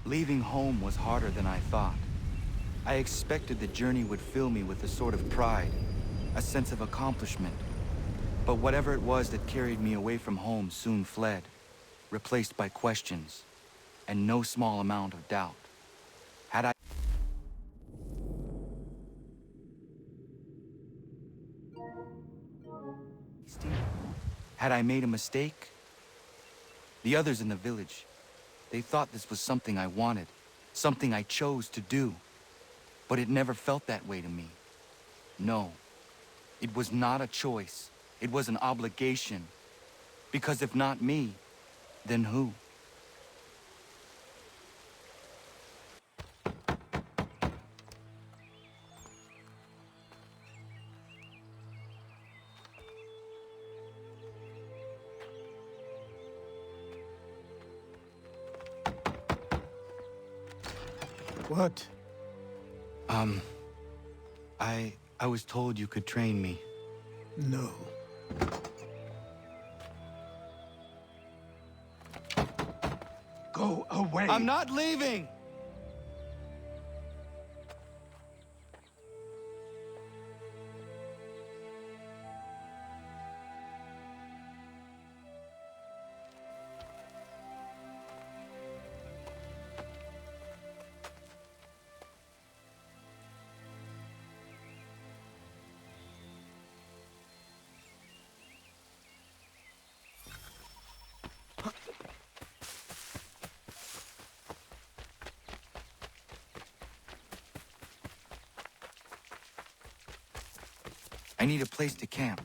Leaving home was harder than I thought. I expected the journey would fill me with a sort of pride, a sense of accomplishment. But whatever it was that carried me away from home soon fled, replaced by questions, and no small amount of doubt. Had I made a mistake? The others in the village, they thought this was something I wanted, something I chose to do. But it never felt that way to me. No, it was not a choice. It was an obligation. Because if not me, then who? What? I was told you could train me. No. Go away! I'm not leaving! I need a place to camp.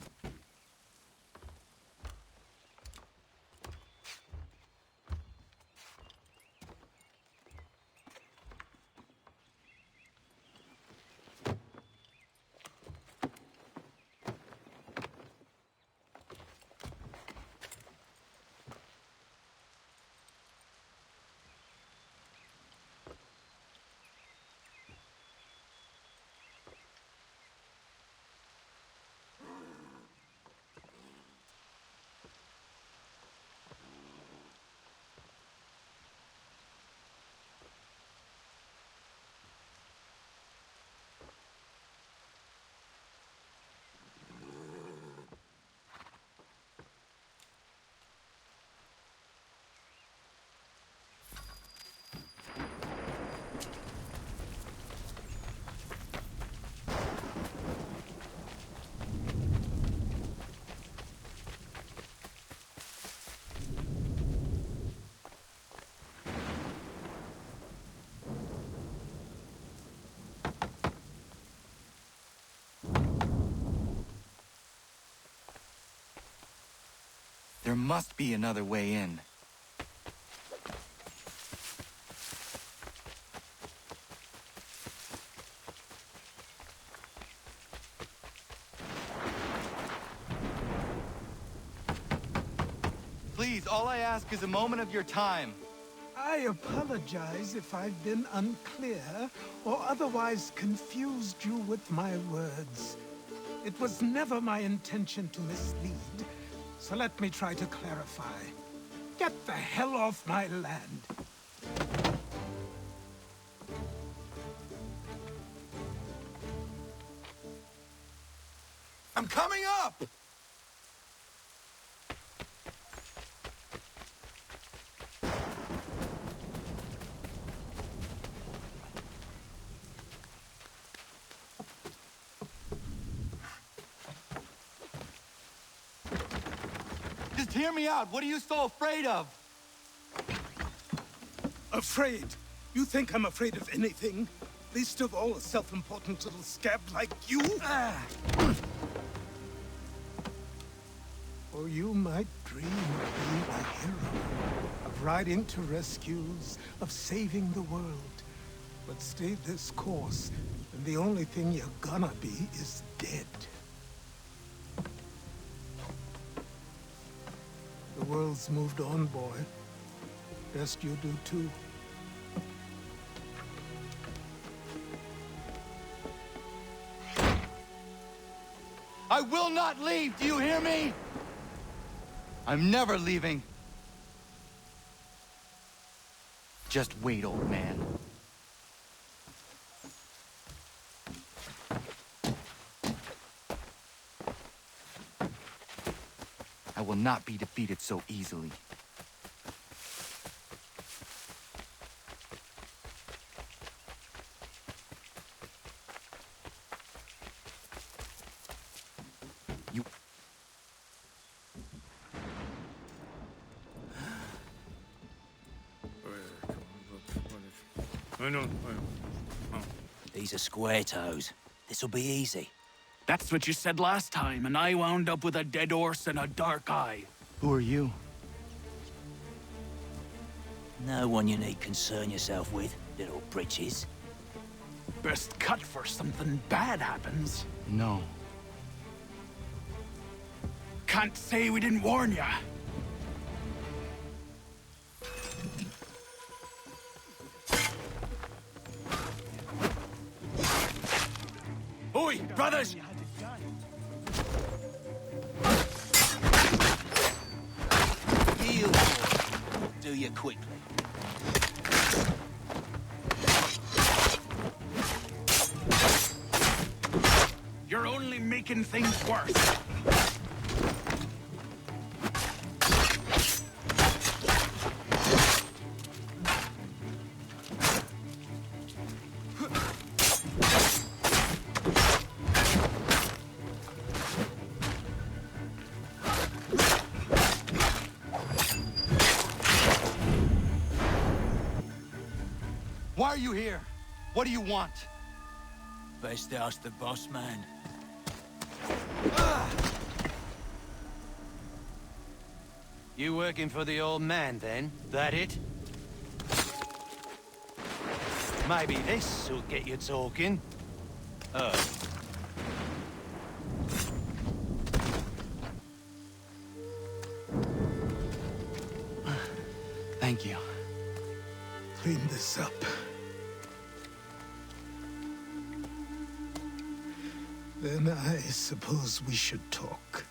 There must be another way in. Please, all I ask is a moment of your time. I apologize if I've been unclear or otherwise confused you with my words. It was never my intention to mislead, so let me try to clarify. Get the hell off my land. I'm coming up! Just hear me out. What are you so afraid of? Afraid? You think I'm afraid of anything? Least of all a self-important little scab like you? Or you might dream of being a hero, of riding to rescues, of saving the world. But stay this course, and the only thing you're gonna be is dead. The world's moved on, boy. Best you do too. I will not leave, do you hear me? I'm never leaving. Just wait, old man. I will not be defeated so easily. These are square toes. This'll be easy. That's what you said last time, and I wound up with a dead horse and a dark eye. Who are you? No one you need concern yourself with, little britches. Best cut for something bad happens. No. Can't say we didn't warn ya. Oi, brothers! Heal. Do you quickly. You're only making things worse. Why are you here? What do you want? Best ask the boss man. You working for the old man, then? That it? Maybe this'll get you talking. Oh. Thank you. Clean this up. Then I suppose we should talk.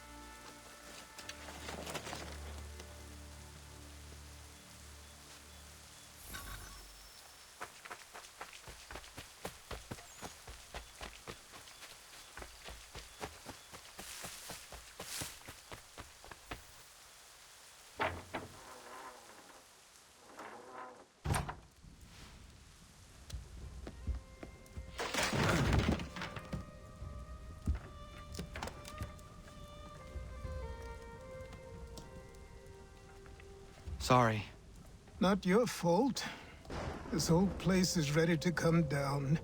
Sorry. Not your fault. This whole place is ready to come down.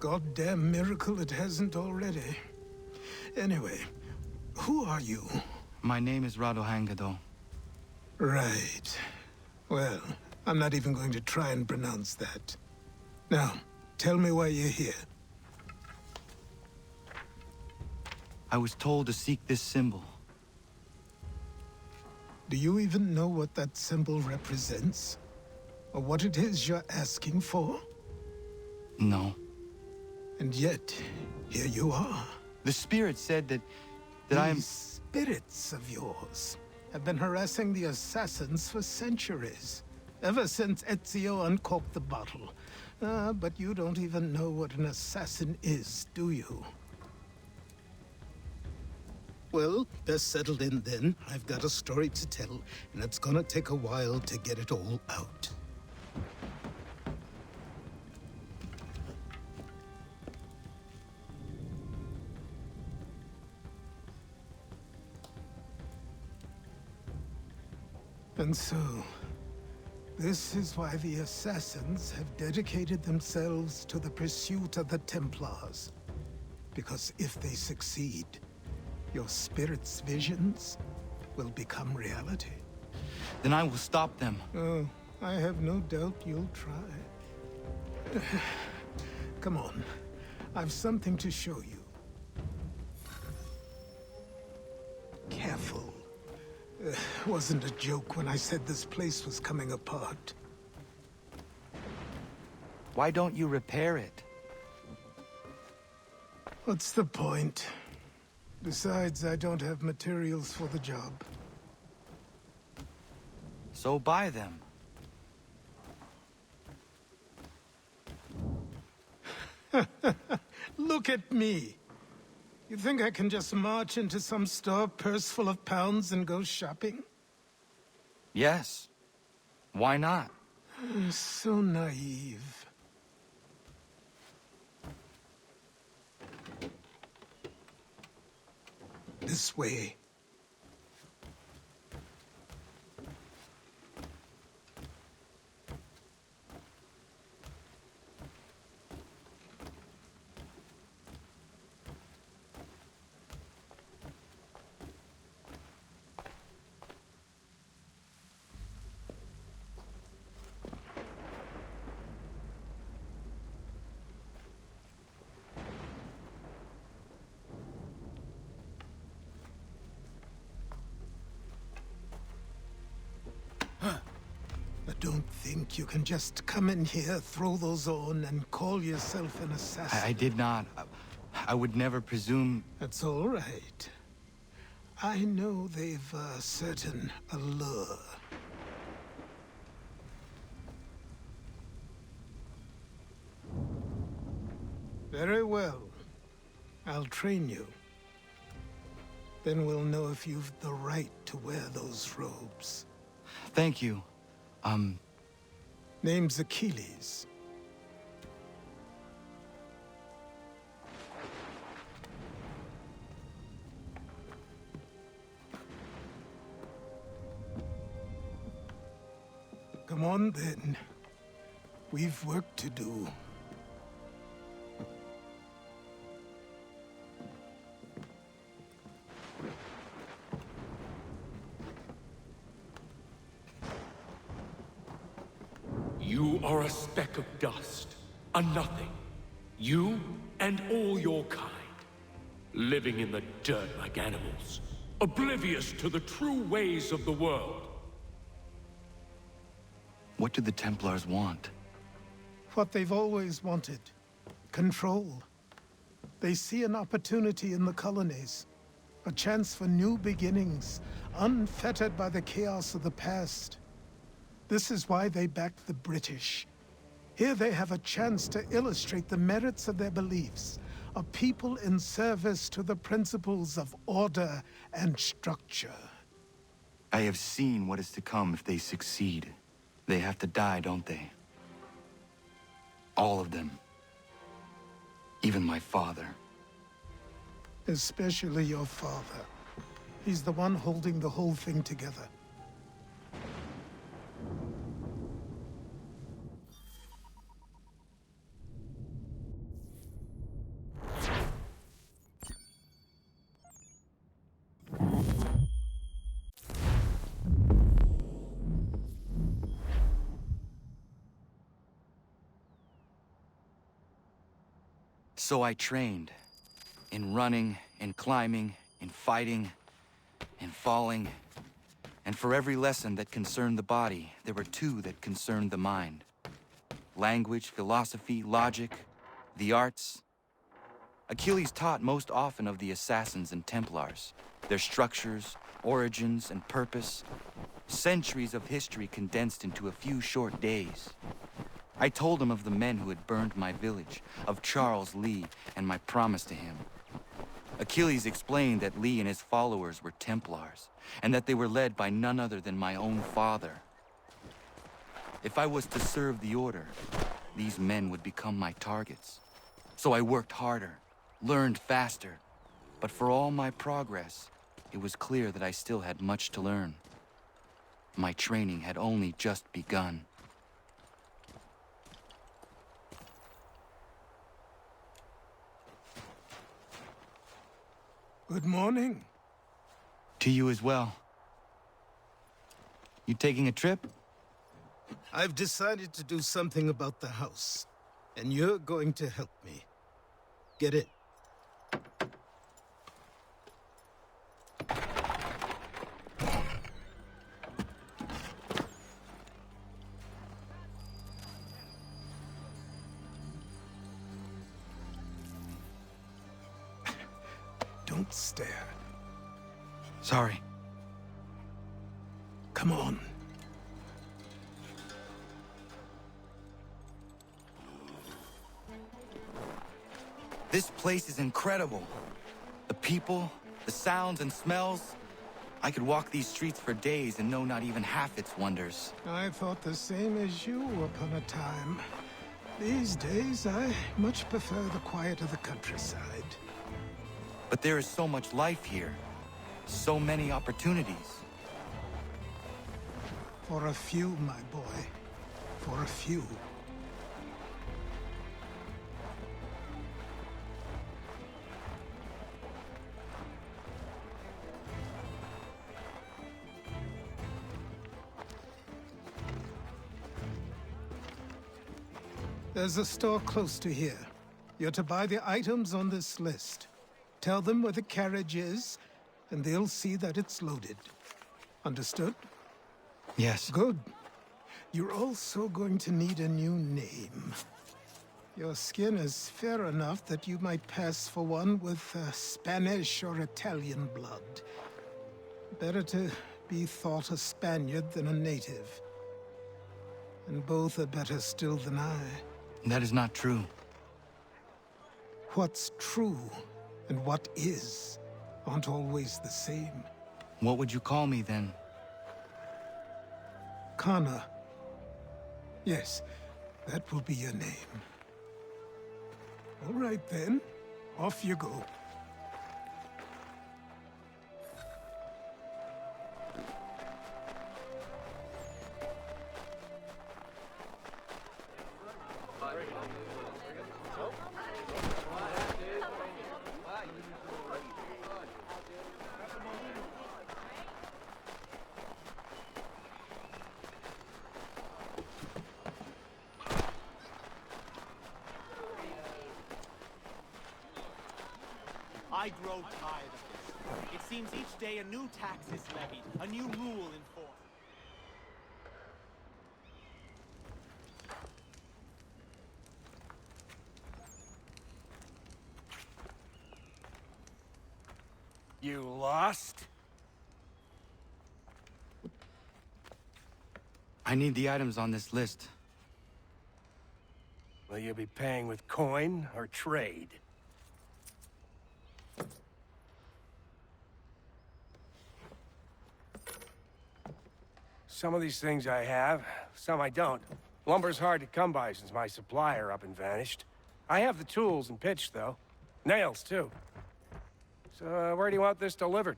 Goddamn miracle it hasn't already. Anyway, who are you? My name is Rado Hangado. Right. Well, I'm not even going to try and pronounce that. Now, tell me why you're here. I was told to seek this symbol. Do you even know what that symbol represents? Or what it is you're asking for? No. And yet, here you are. The spirit said that I am... These spirits of yours have been harassing the assassins for centuries. Ever since Ezio uncorked the bottle. But you don't even know what an assassin is, do you? Well, best settled in then. I've got a story to tell, and it's gonna take a while to get it all out. And so, this is why the Assassins have dedicated themselves to the pursuit of the Templars. Because if they succeed, your spirit's visions will become reality. Then I will stop them. Oh, I have no doubt you'll try. Come on, I've something to show you. Careful. Wasn't a joke when I said this place was coming apart. Why don't you repair it? What's the point? Besides, I don't have materials for the job. So buy them. Look at me. You think I can just march into some store, purse full of pounds, and go shopping? Yes. Why not? So naive. This way. Don't think you can just come in here, throw those on, and call yourself an assassin. I did not. I would never presume... That's all right. I know they've a certain allure. Very well. I'll train you. Then we'll know if you've the right to wear those robes. Thank you. Name's Achilles. Come on, then. We've work to do. You are a speck of dust, a nothing. You and all your kind. Living in the dirt like animals, oblivious to the true ways of the world. What do the Templars want? What they've always wanted. Control. They see an opportunity in the colonies. A chance for new beginnings, unfettered by the chaos of the past. This is why they backed the British. Here they have a chance to illustrate the merits of their beliefs. A people in service to the principles of order and structure. I have seen what is to come if they succeed. They have to die, don't they? All of them. Even my father. Especially your father. He's the one holding the whole thing together. So I trained. In running, in climbing, in fighting, in falling. And for every lesson that concerned the body, there were two that concerned the mind. Language, philosophy, logic, the arts. Achilles taught most often of the assassins and Templars, their structures, origins, and purpose. Centuries of history condensed into a few short days. I told him of the men who had burned my village, of Charles Lee, and my promise to him. Achilles explained that Lee and his followers were Templars, and that they were led by none other than my own father. If I was to serve the order, these men would become my targets. So I worked harder, learned faster, but for all my progress, it was clear that I still had much to learn. My training had only just begun. Good morning. To you as well. You taking a trip? I've decided to do something about the house, and you're going to help me. Get in. Don't stare. Sorry. Come on. This place is incredible. The people, the sounds and smells. I could walk these streets for days and know not even half its wonders. I thought the same as you upon a time. These days, I much prefer the quiet of the countryside. But there is so much life here. So many opportunities. For a few, my boy. For a few. There's a store close to here. You're to buy the items on this list. Tell them where the carriage is, and they'll see that it's loaded. Understood? Yes. Good. You're also going to need a new name. Your skin is fair enough that you might pass for one with Spanish or Italian blood. Better to be thought a Spaniard than a native. And both are better still than I. That is not true. What's true and what is aren't always the same. What would you call me then? Kana. Yes, that will be your name. All right then, off you go. I grow tired of this. It seems each day a new tax is levied, a new rule enforced. You lost? I need the items on this list. Will you be paying with coin or trade? Some of these things I have, some I don't. Lumber's hard to come by since my supplier up and vanished. I have the tools and pitch, though. Nails, too. So, where do you want this delivered?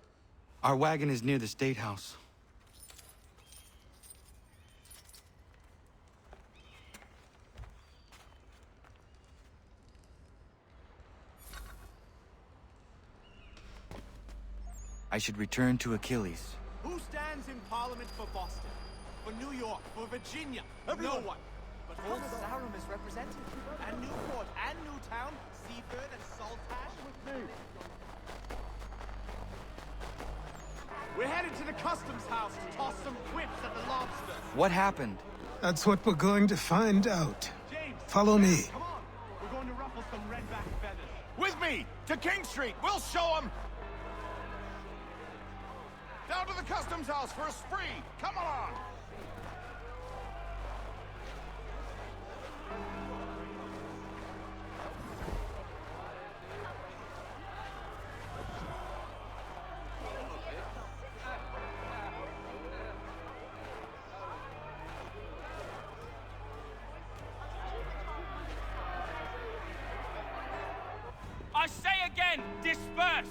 Our wagon is near the State House. I should return to Achilles. Who stands in Parliament for Boston? For New York? For Virginia? No one. But all Sarum is represented. And Newport and Newtown, Seaford and Saltash. We're headed to the customs house to toss some whips at the lobsters. What happened? That's what we're going to find out. James, Follow me. come on. We're going to ruffle some redback feathers. With me! To King Street! We'll show them! Down to the customs house for a spree! Come on! I say again, disperse!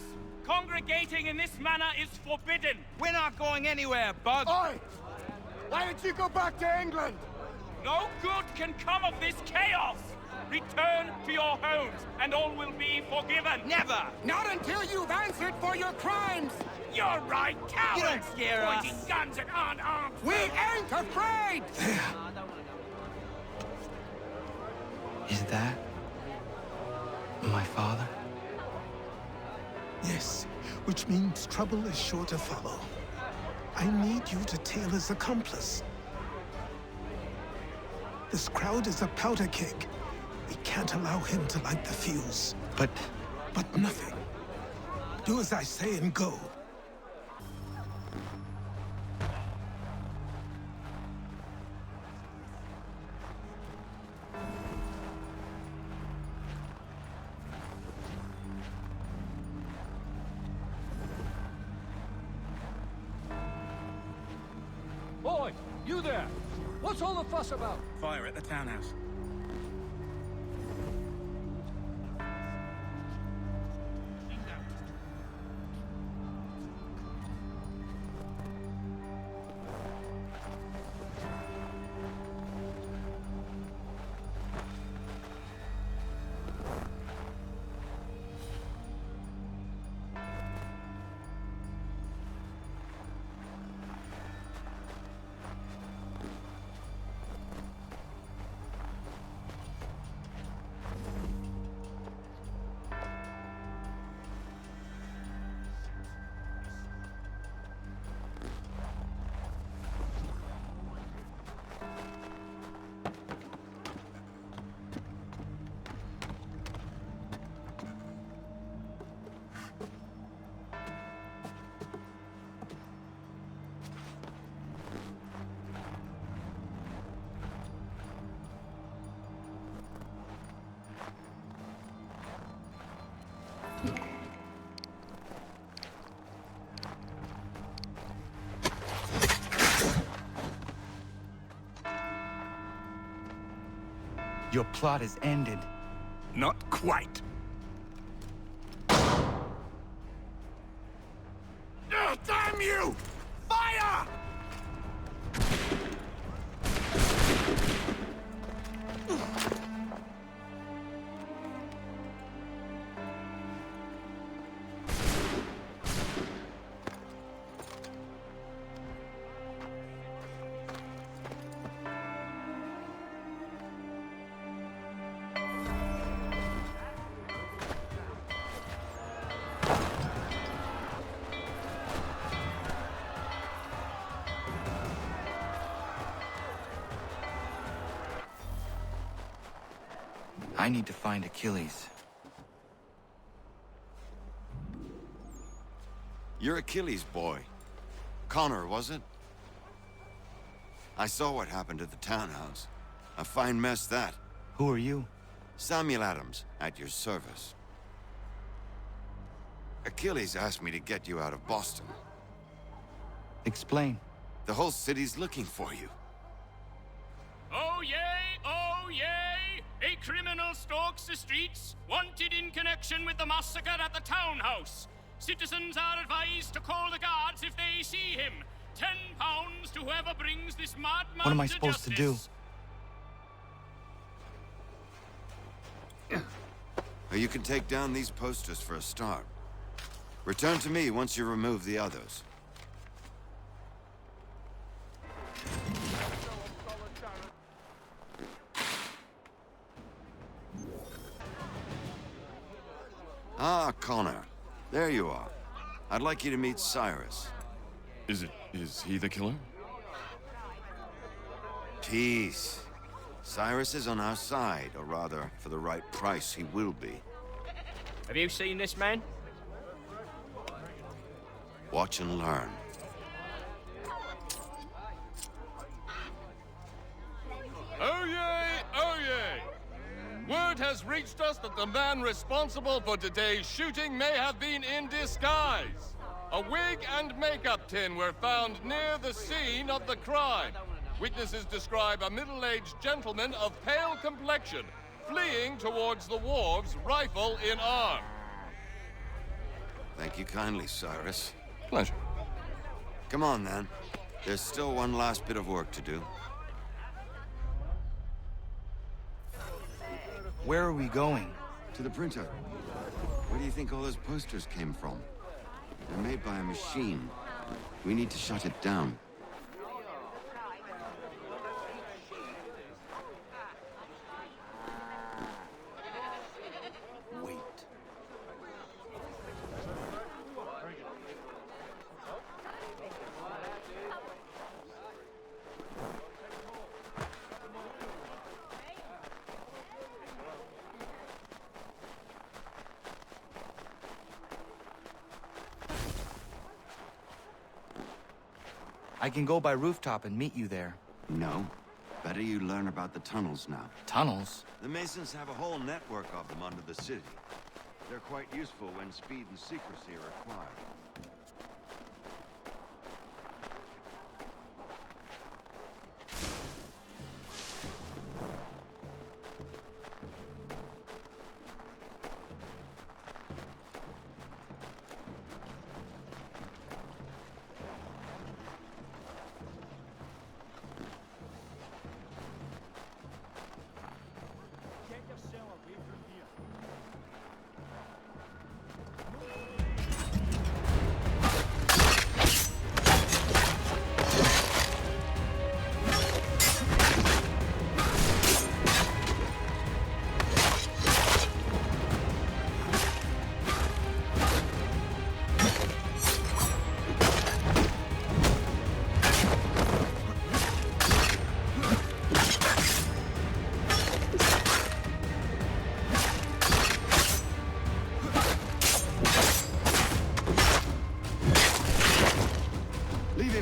Congregating in this manner is forbidden! We're not going anywhere, Bug! Oi! Why did you go back to England? No good can come of this chaos! Return to your homes, and all will be forgiven! Never! Not until you've answered for your crimes! You're right, cowards! You don't scare us. Pointing guns at unarmed We ain't afraid! Is that my father? Yes, which means trouble is sure to follow. I need you to tail his accomplice. This crowd is a powder keg. We can't allow him to light the fuse. But Nothing. Do as I say and go. You there! What's all the fuss about? Fire at the townhouse. Your plot is ended. Not quite. Damn you! Fire! I need to find Achilles. You're Achilles' boy. Connor, was it? I saw what happened at the townhouse. A fine mess, that. Who are you? Samuel Adams, at your service. Achilles asked me to get you out of Boston. Explain. The whole city's looking for you. Oh yay, oh yay! A criminal stalks the streets, wanted in connection with the massacre at the townhouse. Citizens are advised to call the guards if they see him. £10 to whoever brings this madman What am I to supposed to justice. do? You can take down these posters for a start. Return to me once you remove the others. Ah, Connor. There you are. I'd like you to meet Cyrus. Is he the killer? Peace. Cyrus is on our side, or rather, for the right price, he will be. Have you seen this man? Watch and learn. Oh yay! Oh yay! Word has reached us that the man responsible for today's shooting may have been in disguise. A wig and makeup tin were found near the scene of the crime. Witnesses describe a middle-aged gentleman of pale complexion fleeing towards the wharves, rifle in arm. Thank you kindly, Cyrus. Pleasure. Come on, then. There's still one last bit of work to do. Where are we going? To the printer. Where do you think all those posters came from? They're made by a machine. We need to shut it down. Wait. I can go by rooftop and meet you there. No. Better you learn about the tunnels now. Tunnels? The Masons have a whole network of them under the city. They're quite useful when speed and secrecy are required.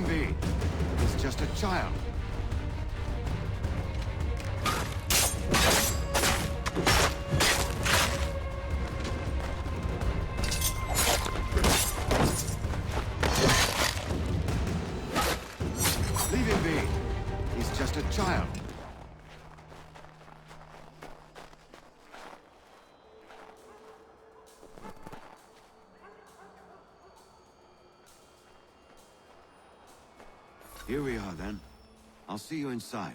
him be. He's just a child. Leave him be. He's just a child. Here we are, then. I'll see you inside.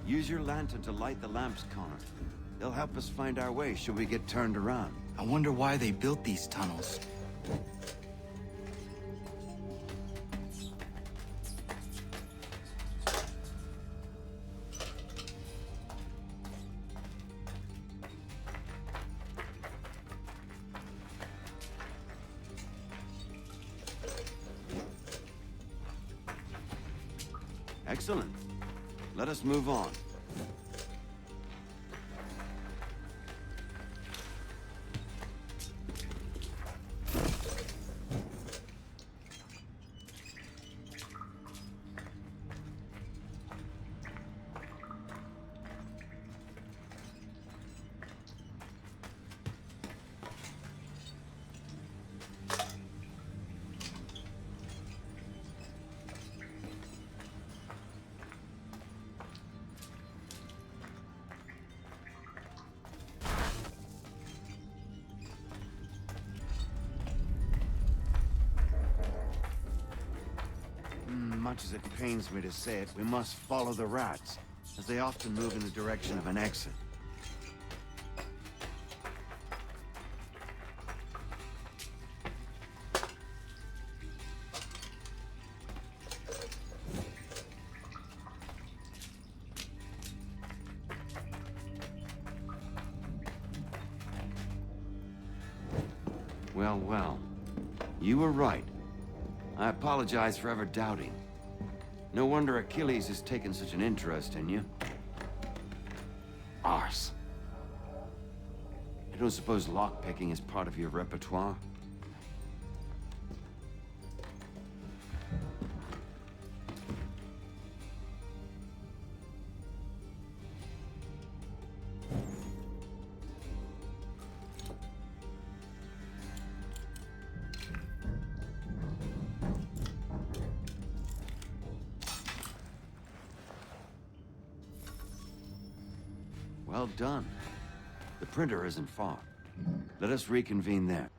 Use your lantern to light the lamps, Connor. They'll help us find our way should we get turned around. I wonder why they built these tunnels. Excellent. Let us move on. Much as it pains me to say it, we must follow the rats, as they often move in the direction of an exit. Well, well. You were right. I apologize for ever doubting. No wonder Achilles has taken such an interest in you. Arse. I don't suppose lockpicking is part of your repertoire? Well done. The printer isn't far. Let us reconvene there.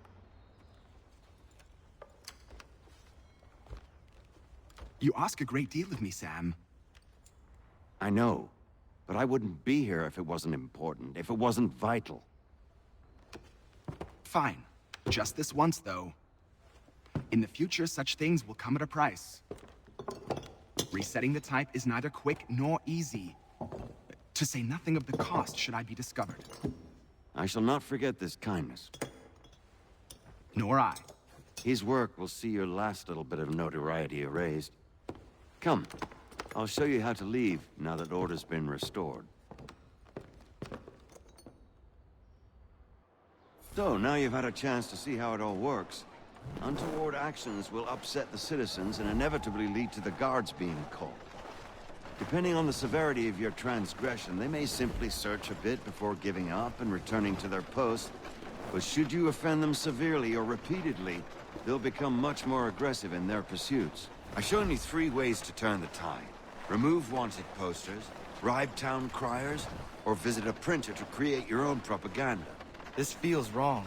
You ask a great deal of me, Sam. I know, but I wouldn't be here if it wasn't important, if it wasn't vital. Fine. Just this once, though. In the future, such things will come at a price. Resetting the type is neither quick nor easy. To say nothing of the cost should I be discovered. I shall not forget this kindness. Nor I. His work will see your last little bit of notoriety erased. Come, I'll show you how to leave now that order's been restored. So, now you've had a chance to see how it all works. Untoward actions will upset the citizens and inevitably lead to the guards being called. Depending on the severity of your transgression, they may simply search a bit before giving up and returning to their post. But should you offend them severely or repeatedly, they'll become much more aggressive in their pursuits. I've shown you 3 ways to turn the tide. Remove wanted posters, bribe town criers, or visit a printer to create your own propaganda. This feels wrong.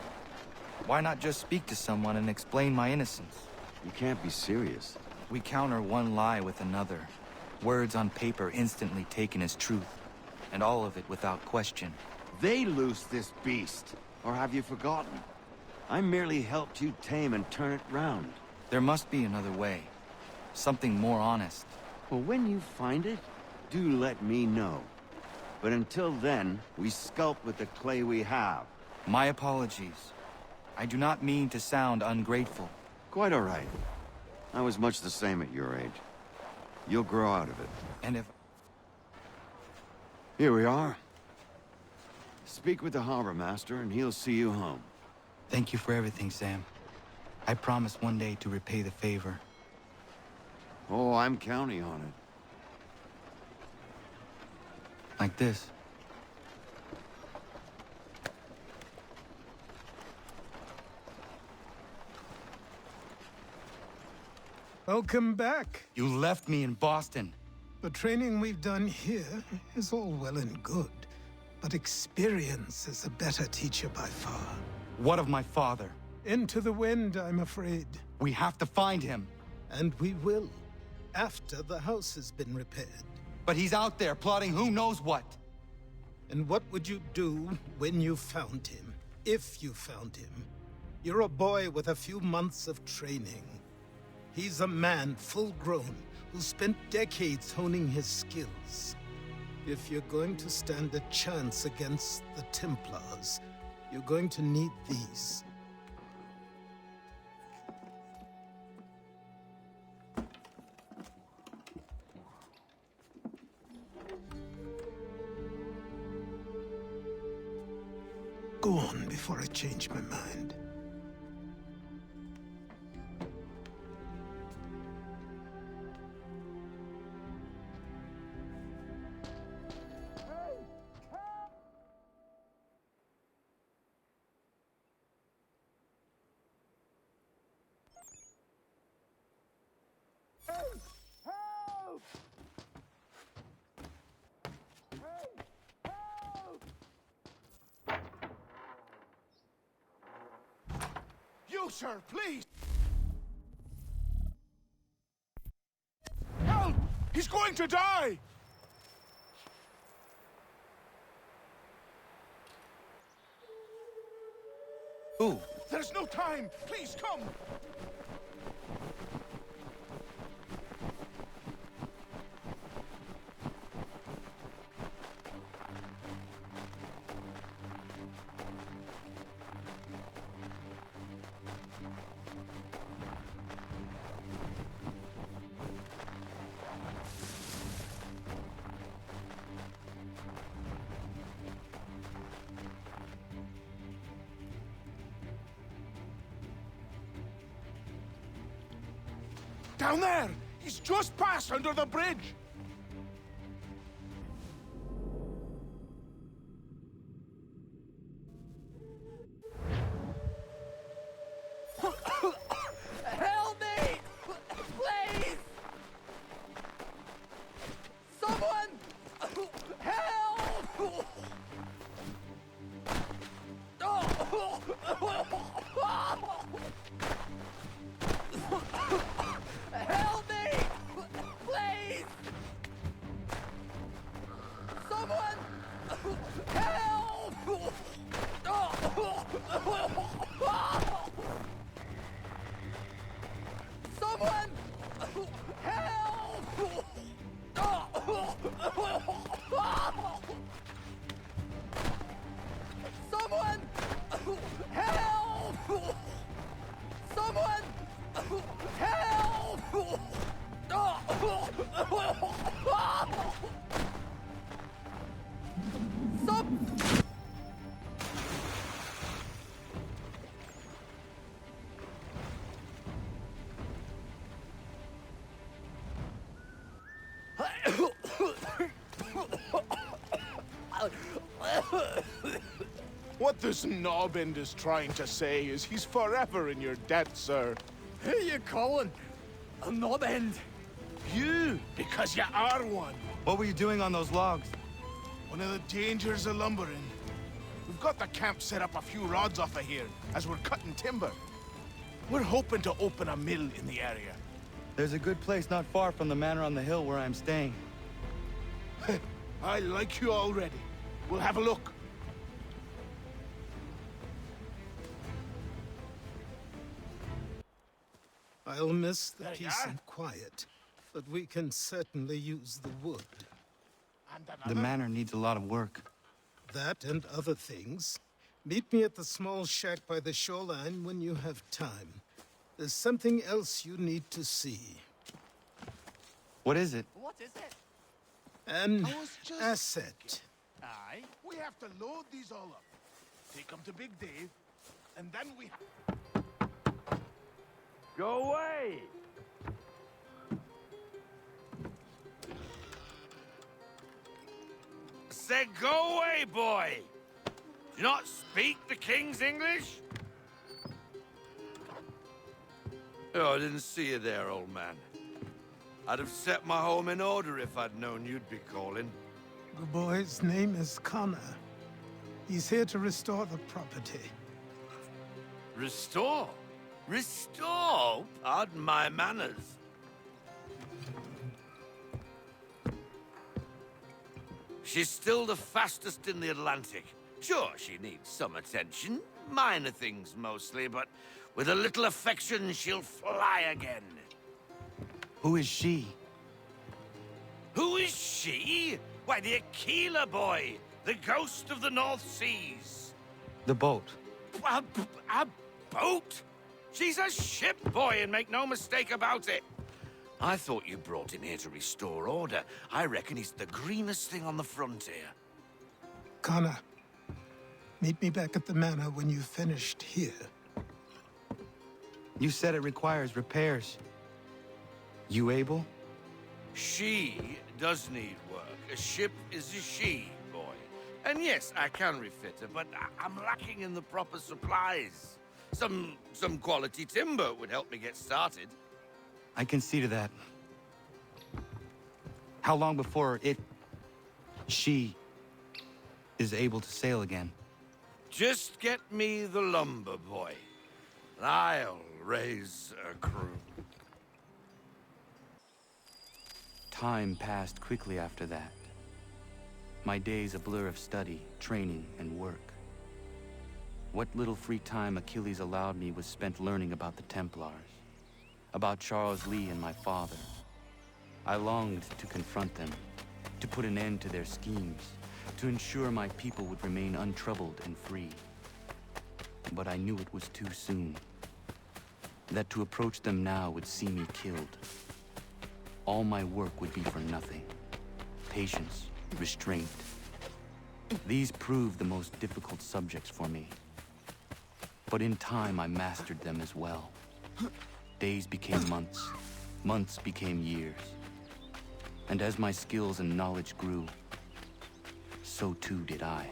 Why not just speak to someone and explain my innocence? You can't be serious. We counter one lie with another. Words on paper instantly taken as truth. And all of it without question. They loose this beast. Or have you forgotten? I merely helped you tame and turn it round. There must be another way. Something more honest. Well, when you find it, do let me know. But until then, we sculpt with the clay we have. My apologies. I do not mean to sound ungrateful. Quite all right. I was much the same at your age. You'll grow out of it. And if... Here we are. Speak with the harbor master, and he'll see you home. Thank you for everything, Sam. I promise one day to repay the favor. Oh, I'm counting on it. Like this. Welcome back. You left me in Boston. The training we've done here is all well and good, but experience is a better teacher by far. What of my father? Into the wind, I'm afraid. We have to find him. And we will, after the house has been repaired. But he's out there plotting who knows what. And what would you do when you found him? If you found him? You're a boy with a few months of training. He's a man, full-grown, who spent decades honing his skills. If you're going to stand a chance against the Templars, you're going to need these. Go on before I change my mind. You, sir, please! Help! He's going to die! Who? There's no time! Please, come! Down there! He's just passed under the bridge! Help me! Please! Someone! Help! Help me! Please! Someone! Help! Someone! Help! Someone! Help! Someone! Help! What this knobend is trying to say is he's forever in your debt, sir. Who you calling? A knob end? You, because you are one. What were you doing on those logs? One of the dangers of lumbering. We've got the camp set up a few rods off of here, as we're cutting timber. We're hoping to open a mill in the area. There's a good place not far from the manor on the hill where I'm staying. I like you already. We'll have a look. I'll miss the There you peace are. and quiet, but we can certainly use the wood. And The manor needs a lot of work. That and other things. Meet me at the small shack by the shoreline when you have time. There's something else you need to see. What is it? What is it? An asset. Aye. We have to load these all up, take them to Big Dave, and then we... Go away! Said go away, boy! Do you not speak the King's English? Oh, I didn't see you there, old man. I'd have set my home in order if I'd known you'd be calling. The boy's name is Connor. He's here to restore the property. Restore? Restore? Pardon my manners. She's still the fastest in the Atlantic. Sure, she needs some attention. Minor things mostly, but with a little affection, she'll fly again. Who is she? Who is she? Why, the Aquila boy, the ghost of the North Seas. The boat. A boat? She's a ship, boy, and make no mistake about it. I thought you brought him here to restore order. I reckon he's the greenest thing on the frontier. Connor, meet me back at the manor when you've finished here. You said it requires repairs. You able? She does need work. A ship is a she, boy. And yes, I can refit her, but I'm lacking in the proper supplies. Some quality timber would help me get started. I can see to that. How long before she is able to sail again? Just get me the lumber, boy. And I'll raise a crew. Time passed quickly after that. My days a blur of study, training, and work. What little free time Achilles allowed me was spent learning about the Templars, about Charles Lee and my father. I longed to confront them, to put an end to their schemes, to ensure my people would remain untroubled and free. But I knew it was too soon, that to approach them now would see me killed. All my work would be for nothing. Patience, restraint. These proved the most difficult subjects for me. But in time, I mastered them as well. Days became months. Months became years. And as my skills and knowledge grew, so too did I.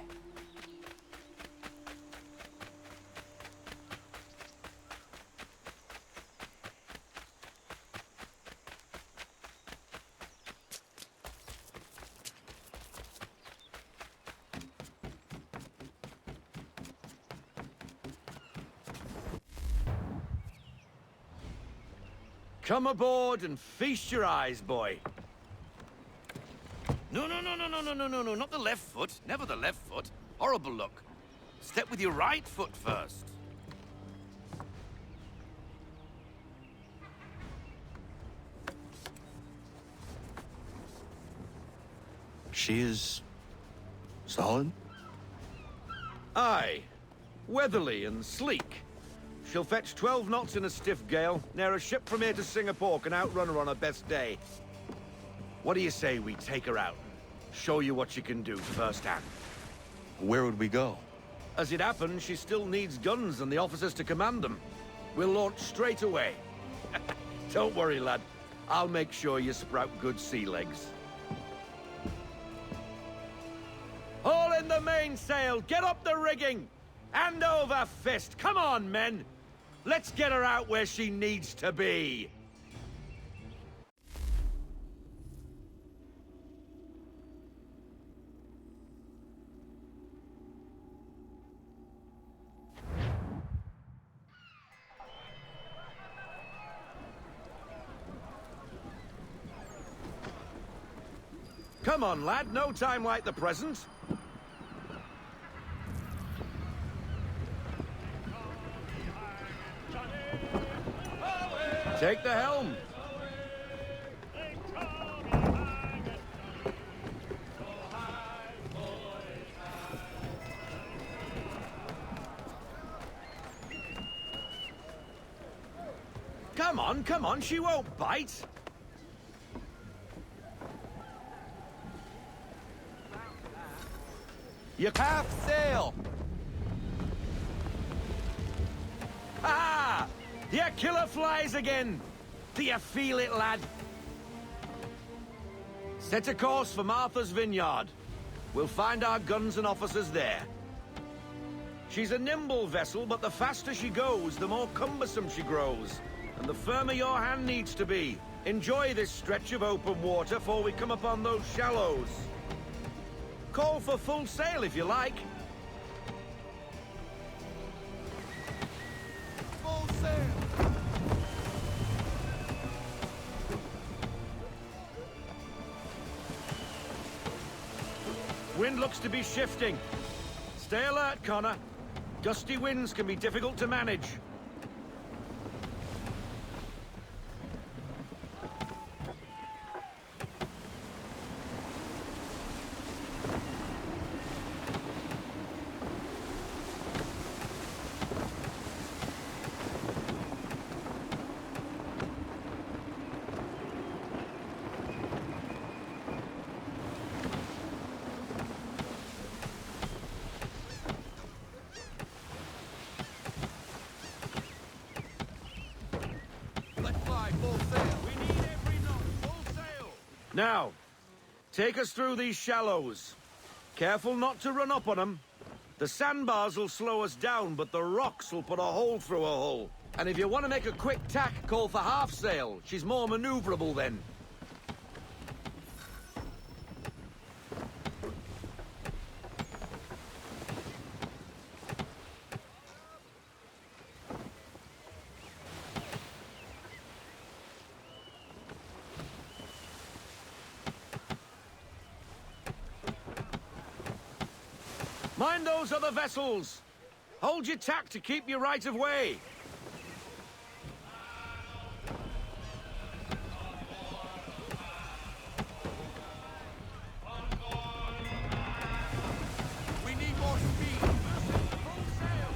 Come aboard and feast your eyes, boy. No, not the left foot. Never the left foot. Horrible look. Step with your right foot first. She is solid? Aye. Weatherly and sleek. She'll fetch 12 knots in a stiff gale. Ne'er a ship from here to Singapore can outrun her on her best day. What do you say we take her out and show you what she can do firsthand? Where would we go? As it happens, she still needs guns and the officers to command them. We'll launch straight away. Don't worry, lad. I'll make sure you sprout good sea legs. Haul in the mainsail! Get up the rigging! Hand over fist! Come on, men! Let's get her out where she needs to be! Come on, lad. No time like the present. Take the helm. Come on, she won't bite. You half sail. Ah! The killer flies again. Do you feel it, lad? Set a course for Martha's Vineyard. We'll find our guns and officers there. She's a nimble vessel, but the faster she goes, the more cumbersome she grows. And the firmer your hand needs to be. Enjoy this stretch of open water before we come upon those shallows. Call for full sail if you like. Full sail! Wind looks to be shifting. Stay alert, Connor. Gusty winds can be difficult to manage. Now, take us through these shallows. Careful not to run up on them. The sandbars will slow us down, but the rocks will put a hole through a hull. And if you want to make a quick tack, call for half sail. She's more maneuverable then. Mind those other vessels! Hold your tack to keep your right of way! We need more speed! Full sail!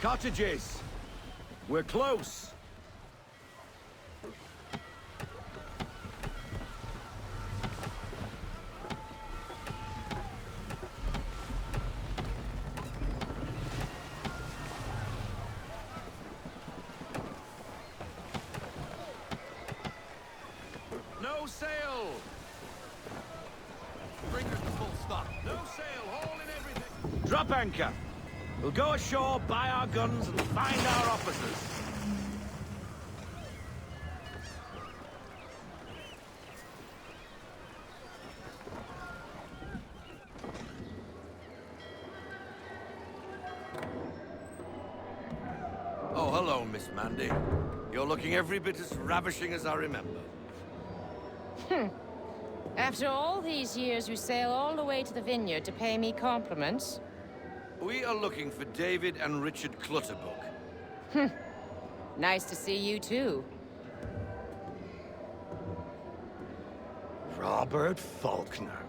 Cottages! We're close! No sail! Bring her to full stop. No sail, haul in everything! Drop anchor! We'll go ashore, buy our guns, and find our officers. Oh, hello, Miss Mandy. You're looking every bit as ravishing as I remember. After all these years, you sail all the way to the vineyard to pay me compliments? We are looking for David and Richard Clutterbuck. Nice to see you, too. Robert Faulkner.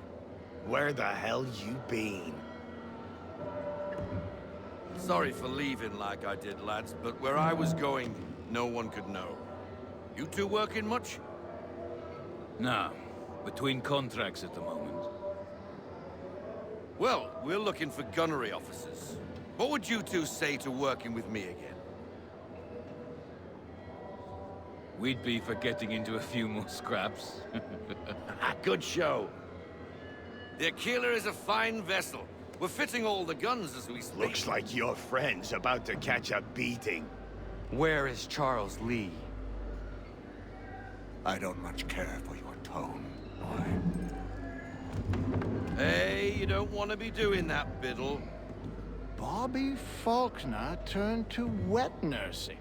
Where the hell you been? Sorry for leaving like I did, lads, but where I was going, no one could know. You two working much? No. Between contracts at the moment. Well, we're looking for gunnery officers. What would you two say to working with me again? we'd be for getting into a few more scraps. Good show. The Aquila is a fine vessel. We're fitting all the guns as we speak. Looks like your friend's about to catch a beating. Where is Charles Lee? I don't much care for your tone, boy. Hey, you don't want to be doing that, Biddle. Bobby Faulkner turned to wet nursing.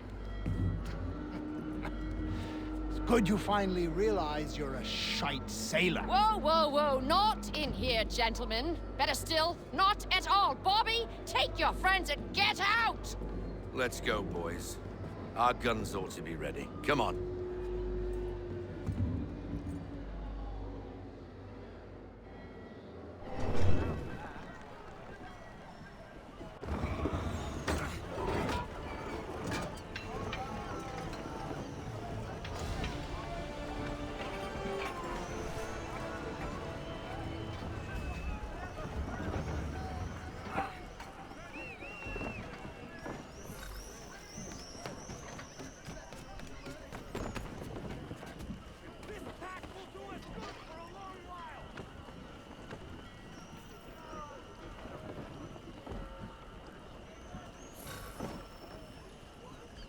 It's good you finally realize you're a shite sailor. Whoa, whoa, whoa. Not in here, gentlemen. Better still, not at all. Bobby, take your friends and get out! Let's go, boys. Our guns ought to be ready. Come on.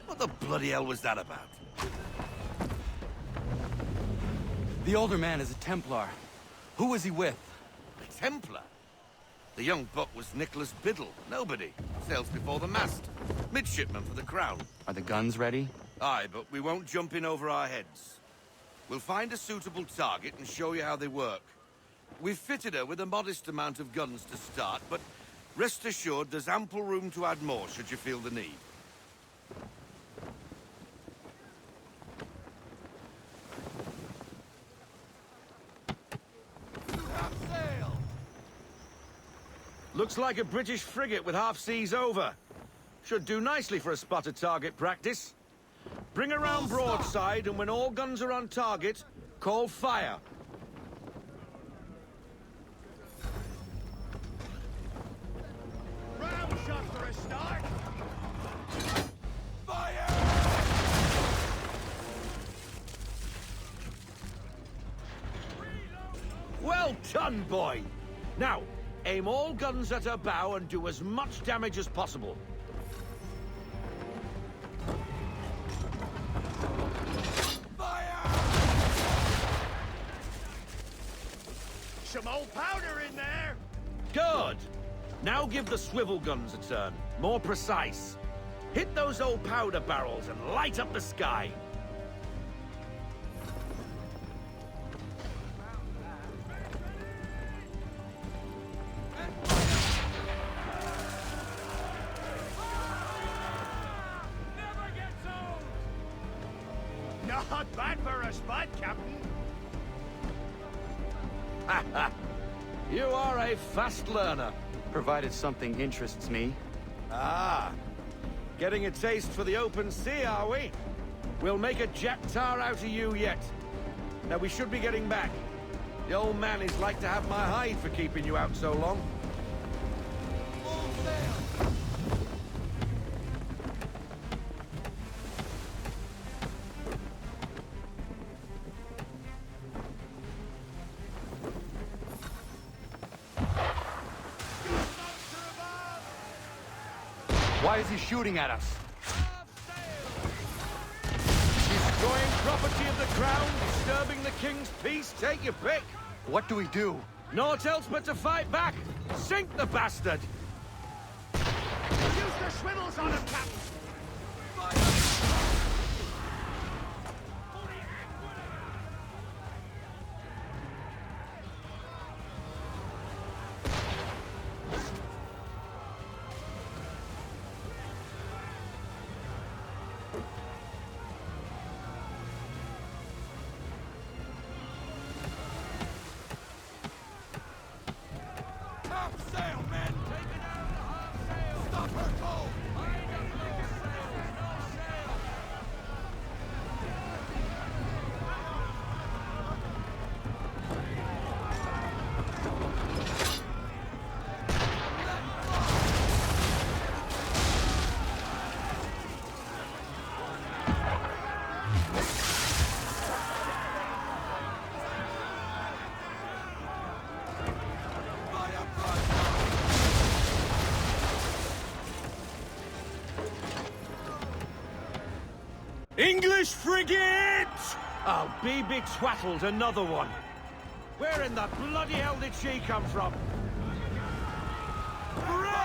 What the bloody hell was that about? The older man is a Templar. Who was he with? A Templar? The young buck was Nicholas Biddle. Nobody. Sails before the mast. Midshipman for the Crown. Are the guns ready? Aye, but we won't jump in over our heads. We'll find a suitable target and show you how they work. We've fitted her with a modest amount of guns to start, but rest assured there's ample room to add more should you feel the need. Looks like a British frigate with half seas over. Should do nicely for a spotted target practice. Bring around broadside, and when all guns are on target, call fire. Round shot for a start. Fire! Well done, boy! Now, aim all guns at her bow and do as much damage as possible. Some old powder in there! Good! Now give the swivel guns a turn. More precise. Hit those old powder barrels and light up the sky. Not bad for a spot, Captain. You are a fast learner. Provided something interests me. Ah, getting a taste for the open sea, are we? We'll make a jet tar out of you yet. Now we should be getting back. The old man is like to have my hide for keeping you out so long. Why is he shooting at us? Destroying property of the crown, disturbing the king's peace, take your pick. What do we do? Naught else but to fight back. Sink the bastard. Use the swivels on him, Captain. English frigate! I'll be betwattled, another one. Where in the bloody hell did she come from? Brace!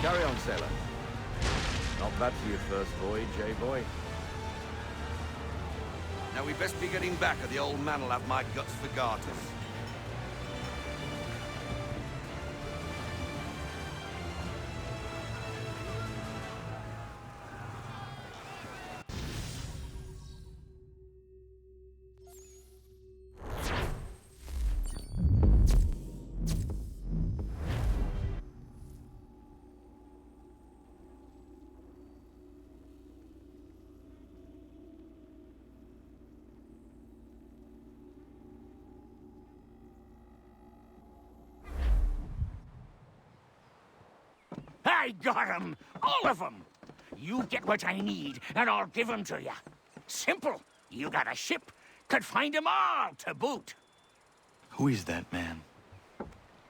Carry on, sailor. Not bad for your first voyage, eh, boy? Now we best be getting back, or the old man'll have my guts for garters. I got 'em! All of 'em! You get what I need, and I'll give 'em to you. Simple. You got a ship, could find 'em all to boot. Who is that man?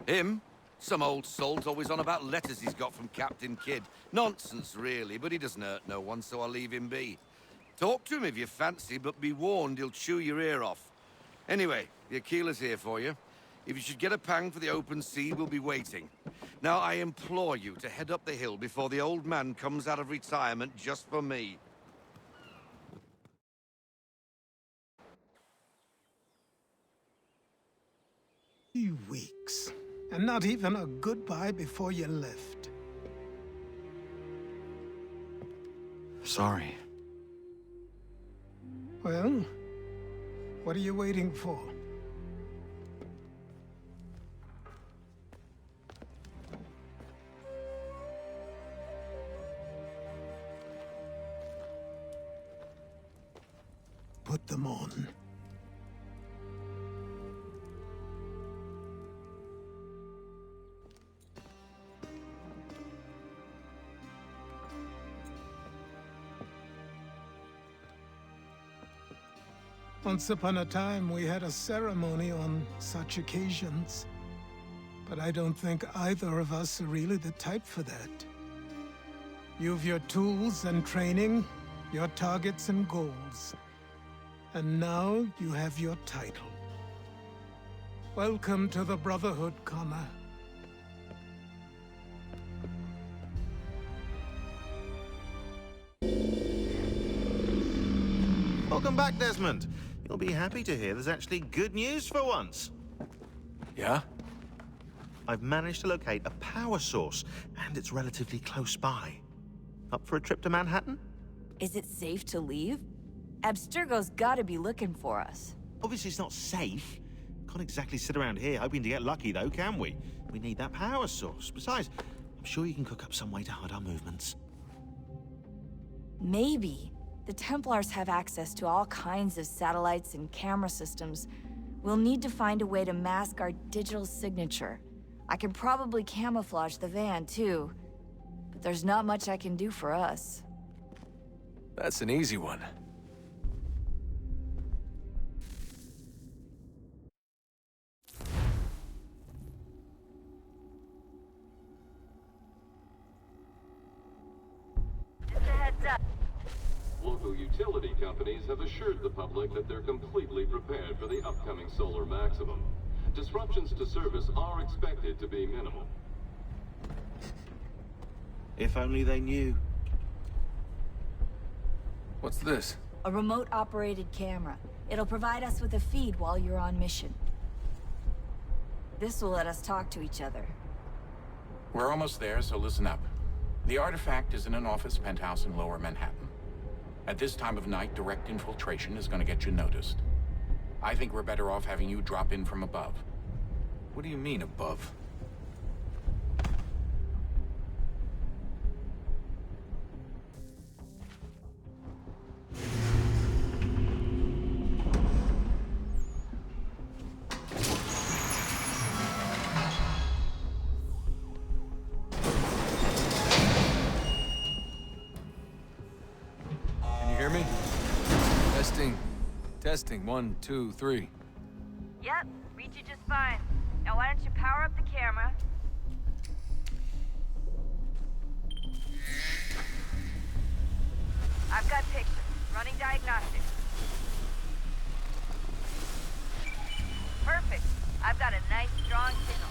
Him? Some old salt's always on about letters he's got from Captain Kidd. Nonsense, really, but he doesn't hurt no one, so I'll leave him be. Talk to him if you fancy, but be warned he'll chew your ear off. Anyway, the Aquila's here for you. If you should get a pang for the open sea, we'll be waiting. Now, I implore you to head up the hill before the old man comes out of retirement just for me. 3 weeks, and not even a goodbye before you left. Sorry. Well, what are you waiting for? Put them on. Once upon a time, we had a ceremony on such occasions. But I don't think either of us are really the type for that. You've your tools and training, your targets and goals. And now you have your title. Welcome to the Brotherhood, Connor. Welcome back, Desmond. You'll be happy to hear there's actually good news for once. Yeah? I've managed to locate a power source, and it's relatively close by. Up for a trip to Manhattan? Is it safe to leave? Abstergo's gotta be looking for us. Obviously, it's not safe. Can't exactly sit around here hoping to get lucky, though, can we? We need that power source. Besides, I'm sure you can cook up some way to hide our movements. Maybe. The Templars have access to all kinds of satellites and camera systems. We'll need to find a way to mask our digital signature. I can probably camouflage the van, too. But there's not much I can do for us. That's an easy one. Just a heads up. Local utility companies have assured the public that they're completely prepared for the upcoming solar maximum. Disruptions to service are expected to be minimal. If only they knew. What's this? A remote-operated camera. It'll provide us with a feed while you're on mission. This will let us talk to each other. We're almost there, so listen up. The artifact is in an office penthouse in Lower Manhattan. At this time of night, direct infiltration is going to get you noticed. I think we're better off having you drop in from above. What do you mean, above? Can you hear me? Testing. Testing. 1, 2, 3. Yep, read you just fine. Now why don't you power up the camera? I've got pictures. Running diagnostics. Perfect. I've got a nice, strong signal.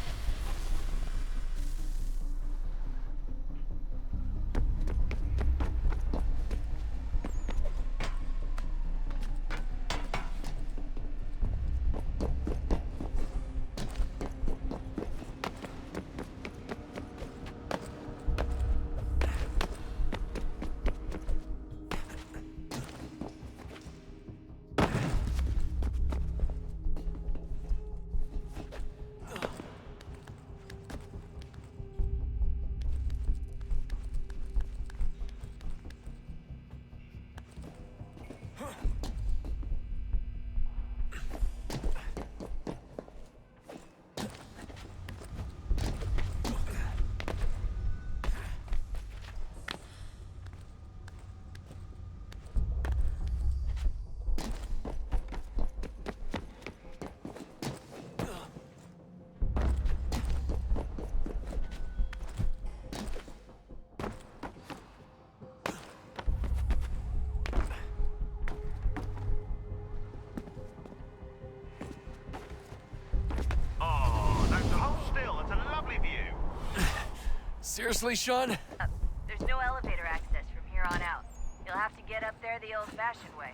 Seriously, Sean? There's no elevator access from here on out. You'll have to get up there the old-fashioned way.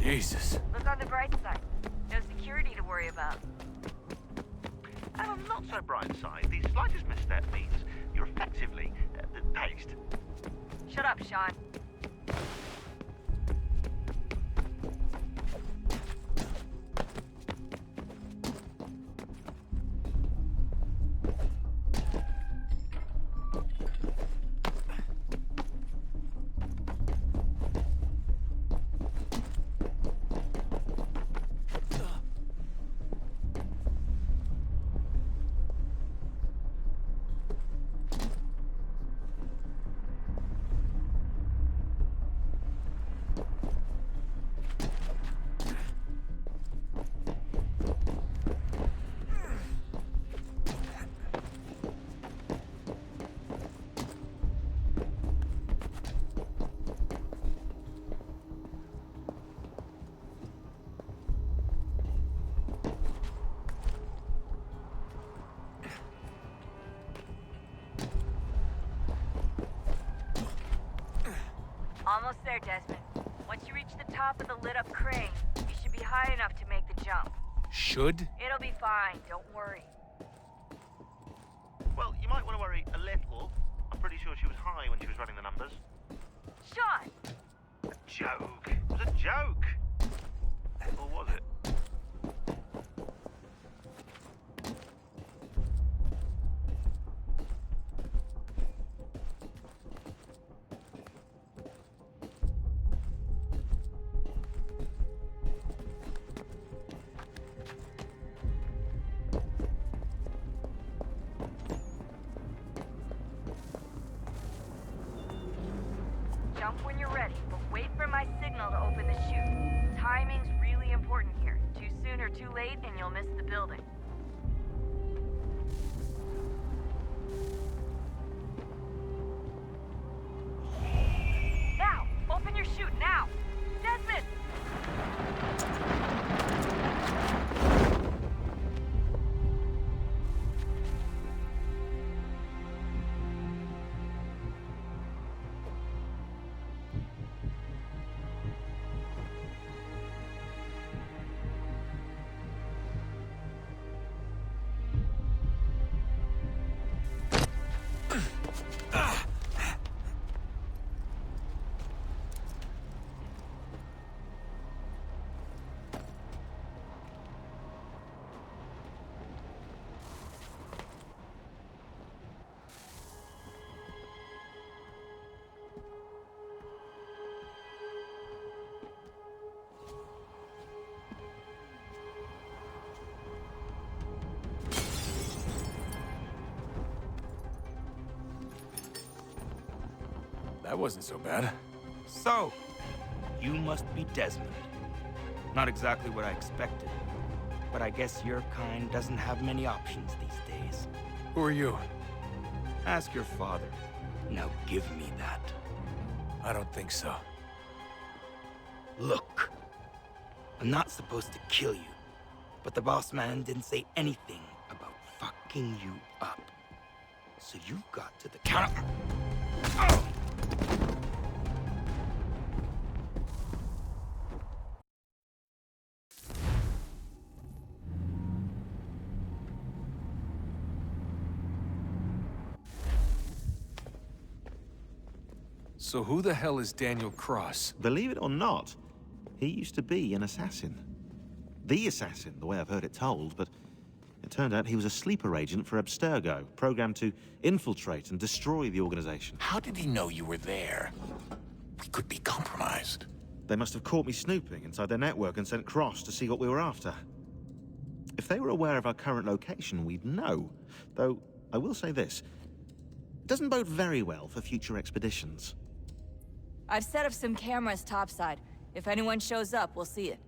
Jesus. Look on the bright side. No security to worry about. And on the not-so-bright side, the slightest misstep means you're effectively paced. Shut up, Sean. Almost there, Desmond. Once you reach the top of the lit-up crane, you should be high enough to make the jump. Should? It'll be fine, don't worry. Well, you might want to worry a little. I'm pretty sure she was high when she was running the numbers. Sean! A joke. It was a joke. Or was it? Jump when you're ready, but wait for my signal to open the chute. Timing's really important here. Too soon or too late, and you'll miss the building. Now! Open your chute, now! Desmond! That wasn't so bad. So, you must be Desmond. Not exactly what I expected, but I guess your kind doesn't have many options these days. Who are you? Ask your father. Now give me that. I don't think so. Look, I'm not supposed to kill you, but the boss man didn't say anything about fucking you up. So you got to the counter. Oh! So who the hell is Daniel Cross? Believe it or not, he used to be an assassin. The assassin, the way I've heard it told, but it turned out he was a sleeper agent for Abstergo, programmed to infiltrate and destroy the organization. How did he know you were there? We could be compromised. They must have caught me snooping inside their network and sent Cross to see what we were after. If they were aware of our current location, we'd know. Though, I will say this. It doesn't bode very well for future expeditions. I've set up some cameras topside. If anyone shows up, we'll see it.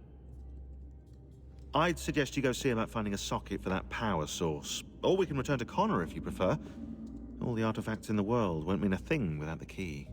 I'd suggest you go see about finding a socket for that power source. Or we can return to Connor if you prefer. All the artifacts in the world won't mean a thing without the key.